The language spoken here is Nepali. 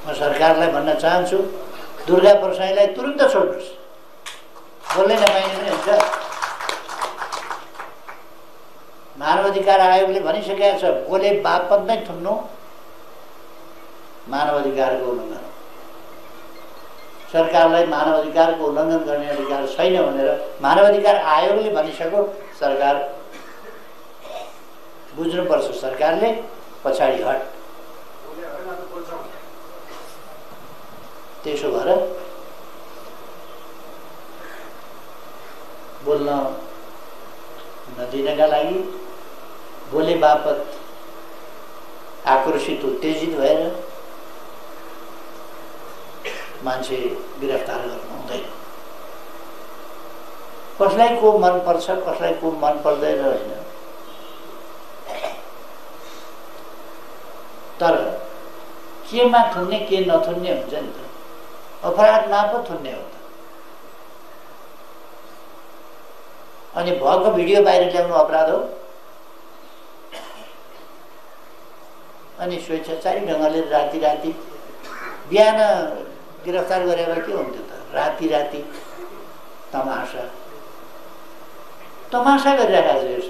म सरकारलाई भन्न चाहन्छु, दुर्गा प्रसाईलाई तुरुन्त छोड्नुहोस्, बोल्नै नपाइने पनि हुन्छ। मानव अधिकार आयोगले भनिसकेको छ, बोले बापत नै थुन्नु मानव अधिकारको उल्लङ्घन हो। सरकारलाई मानव अधिकारको उल्लङ्घन गर्ने अधिकार छैन भनेर मानव अधिकार आयोगले भनिसक्यो, सरकार बुझ्नुपर्छ, सरकारले पछाडि हट। त्यसो भएर बोल्न नदिनका लागि बोले बापत आक्रोशित उत्तेजित भएर मान्छे गिरफ्तार गर्नु हुँदैन। कसलाई को मन पर्छ, कसलाई को मन पर्दैन होइन, तर केमा थुन्ने के नथुन्ने हुन्छ नि त। अपराधमा पो थुन्ने हो त। अनि भएको भिडियो बाहिर ल्याउनु अपराध हो। अनि स्वेच्छाचारी ढङ्गले राति राति बिहान गिरफ्तार गरेर के हुन्थ्यो त? राति राति तमासा गरिरहेको छ यो